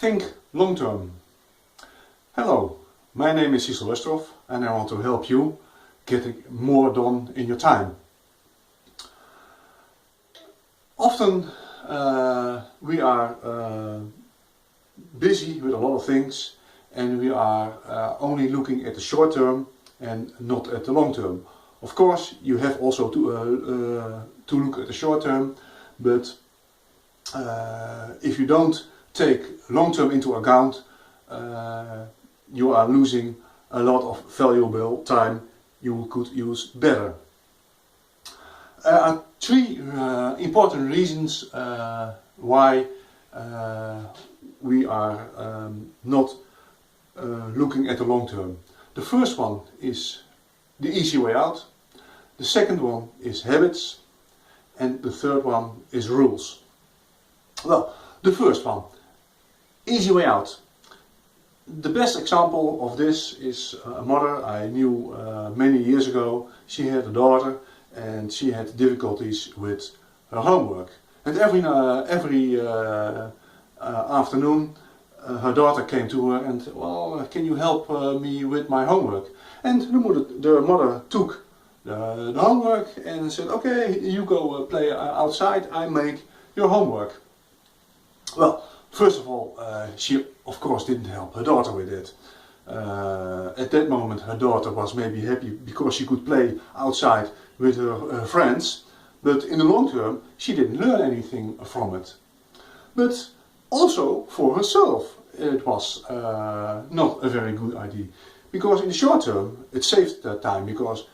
Think long term. Hello, my name is Cecil Westerhoff and I want to help you getting more done in your time. Often we are busy with a lot of things and we are only looking at the short term and not at the long term. Of course, you have also to look at the short term, but if you don't take long term into account, you are losing a lot of valuable time you could use better. There are three important reasons why we are not looking at the long term. The first one is the easy way out, the second one is habits, and the third one is rules. Well, the first one, easy way out. The best example of this is a mother I knew many years ago. She had a daughter and she had difficulties with her homework. And every afternoon her daughter came to her and, well, can you help me with my homework? And the mother took the homework and said, okay, you go play outside, I make your homework. Well, first of all, she of course didn't help her daughter with it. At that moment her daughter was maybe happy because she could play outside with her friends, but in the long term she didn't learn anything from it. But also for herself it was not a very good idea, because in the short term it saved that time, because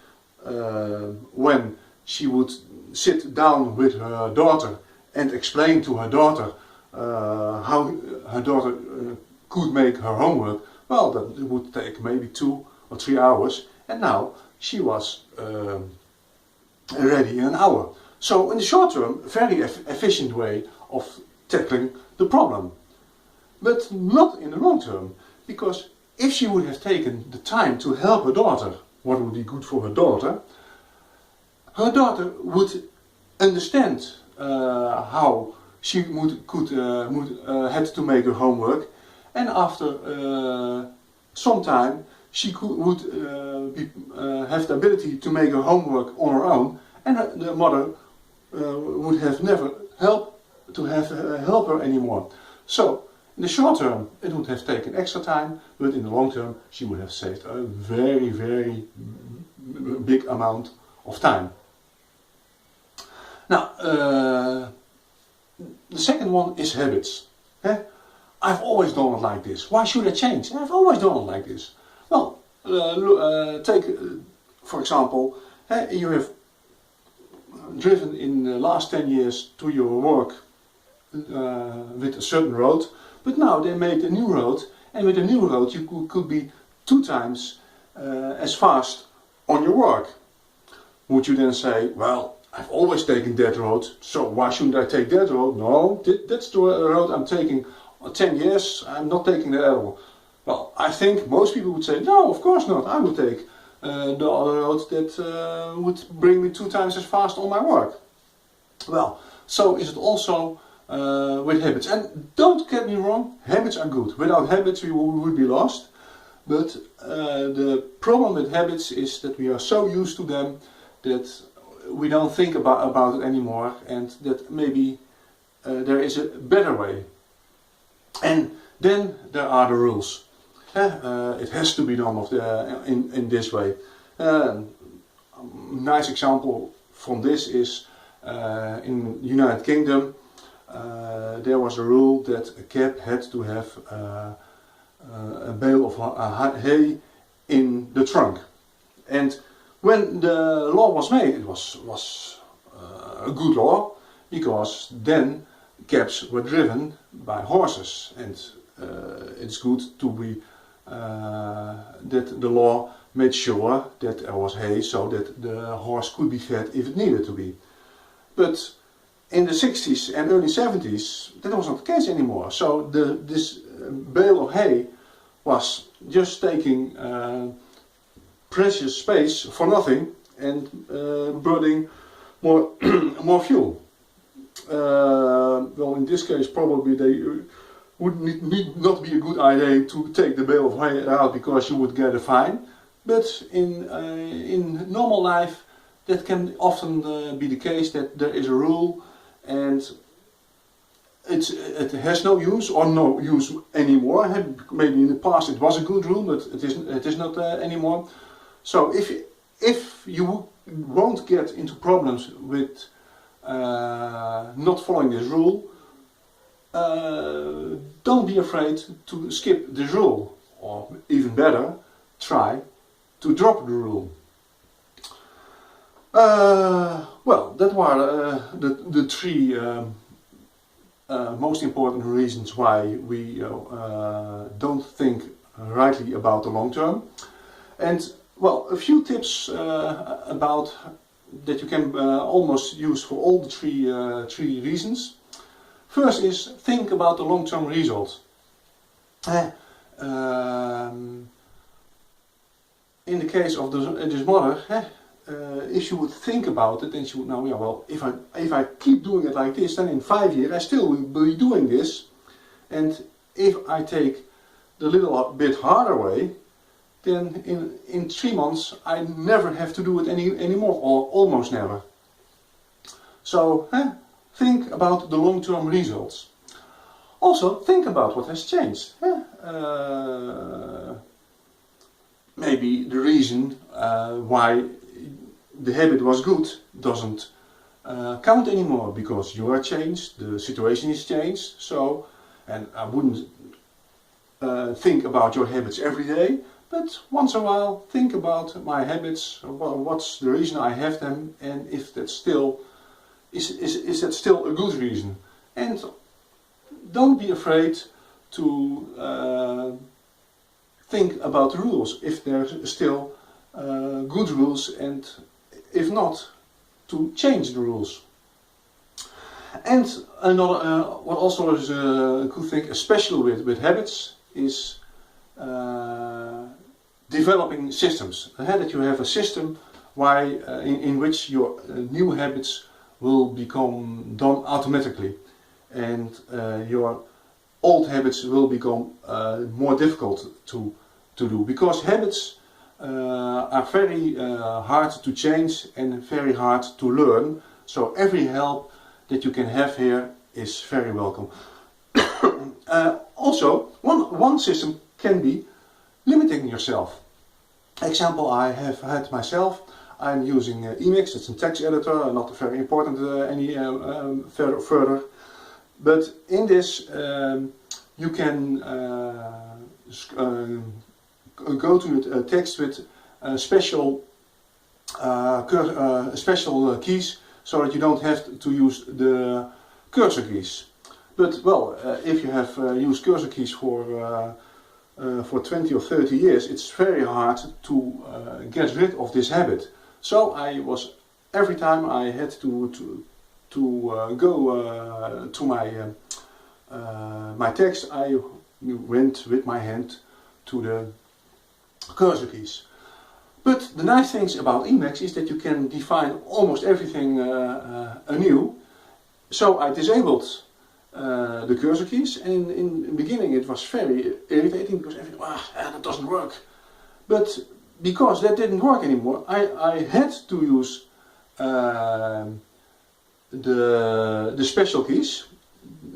when she would sit down with her daughter and explain to her daughter how her daughter could make her homework, well, that would take maybe 2 or 3 hours, and now she was ready in an hour. So in the short term, a very efficient way of tackling the problem. But not in the long term, because if she would have taken the time to help her daughter, what would be good for her daughter would understand how she had to make her homework, and after some time she would have the ability to make her homework on her own, and the mother would have never help her anymore. So in the short term it would have taken extra time, but in the long term she would have saved a very, very big amount of time. Now, the second one is habits. I've always done it like this. Why should I change? I've always done it like this. Well, take for example, you have driven in the last 10 years to your work with a certain road, but now they made a new road, and with a new road you could be 2 times as fast on your work. Would you then say, well, I've always taken that road, so why shouldn't I take that road? No, that's the road I'm taking 10 years, I'm not taking that at all. Well, I think most people would say, no, of course not, I would take the other road that would bring me 2 times as fast on my work. Well, so is it also with habits. And don't get me wrong, habits are good. Without habits we would be lost. But the problem with habits is that we are so used to them that we don't think about it anymore, and that maybe there is a better way. And then there are the rules. It has to be done in this way. A nice example from this is in the United Kingdom there was a rule that a cab had to have a bale of hay in the trunk. And when the law was made, it was a good law, because then cabs were driven by horses, and it's good to be that the law made sure that there was hay so that the horse could be fed if it needed to be. But in the 60s and early 70s that was not the case anymore. So this bale of hay was just taking precious space for nothing and burning more fuel. Well, in this case probably they would need not be a good idea to take the bale of hay out because you would get a fine. But in normal life, that can often be the case, that there is a rule and it has no use or no use anymore. Maybe in the past it was a good rule, but it is not anymore. So if you won't get into problems with not following this rule, don't be afraid to skip this rule, or even better, try to drop the rule. Well, that were the three most important reasons why we don't think rightly about the long term. And well, a few tips about that you can almost use for all the three reasons. First is think about the long-term result. In the case of this mother, if you would think about it, then she would know, yeah, well, if I keep doing it like this, then in 5 years I still will be doing this. And if I take the little bit harder way, then in 3 months I never have to do it anymore, or almost never. So think about the long-term results. Also think about what has changed. Maybe the reason why the habit was good doesn't count anymore, because you are changed, the situation is changed. So, and I wouldn't think about your habits every day, but once in a while think about my habits, what's the reason I have them, and if that's still is that still a good reason. And don't be afraid to think about the rules, if there's still good rules, and if not, to change the rules. And another, what also is a good thing, especially with habits, is developing systems. That you have a system in which your new habits will become done automatically, and your old habits will become more difficult to do, because habits are very hard to change and very hard to learn. So every help that you can have here is very welcome. Also, one system can be limiting yourself. Example I have had myself. I'm using Emacs. It's a text editor, not very important further. But in this, you can go to the text with special keys, so that you don't have to use the cursor keys. But well, if you have used cursor keys for 20 or 30 years, it's very hard to get rid of this habit. So every time I had to go to my text, I went with my hand to the cursor keys. But the nice things about Emacs is that you can define almost everything anew. So I disabled the cursor keys, and in the beginning it was very irritating, because everything, that doesn't work. But because that didn't work anymore, I had to use the special keys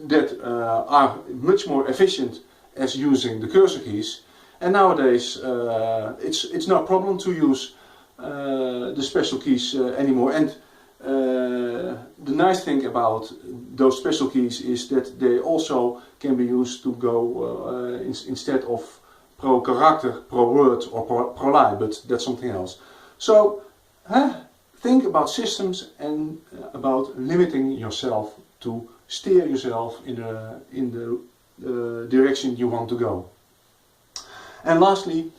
that are much more efficient as using the cursor keys. And nowadays it's no problem to use the special keys anymore. And the nice thing about those special keys is that they also can be used to go instead of pro character, pro word, or pro line, but that's something else. So think about systems and about limiting yourself to steer yourself in the direction you want to go. And lastly,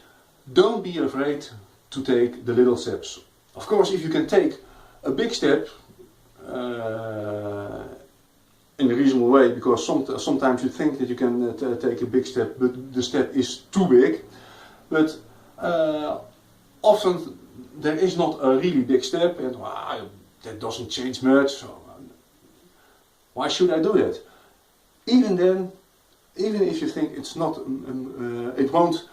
don't be afraid to take the little steps. Of course, if you can take a big step in a reasonable way, because sometimes you think that you can take a big step, but the step is too big. But often there is not a really big step, and that doesn't change much, so why should I do that? Even then, even if you think it's not, it won't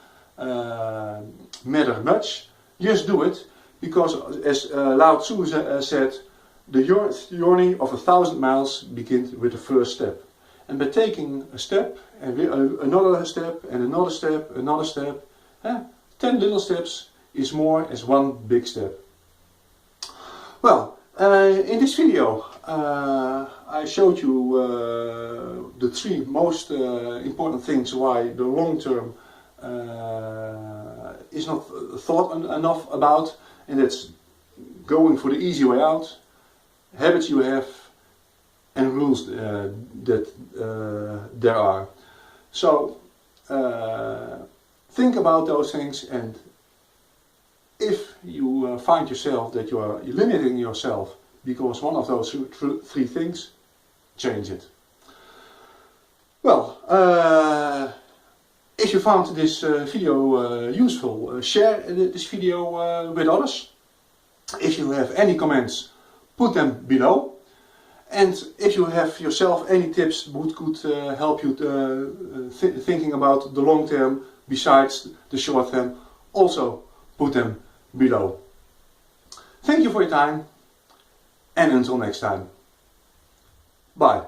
matter much, just do it, because as Lao Tzu said, the journey of 1,000 miles begins with the first step. And by taking a step, and another step, and another step, another step, 10 little steps is more as one big step. Well, in this video I showed you the 3 most important things why the long term is not thought enough about, and that's going for the easy way out, habits you have, and rules that there are. So think about those things, and if you find yourself that you are limiting yourself because one of those 3 things, change it. Well, if you found this video useful, share this video with others. If you have any comments, put them below. And if you have yourself any tips which could help you thinking about the long term besides the short term, also put them below. Thank you for your time, and until next time. Bye.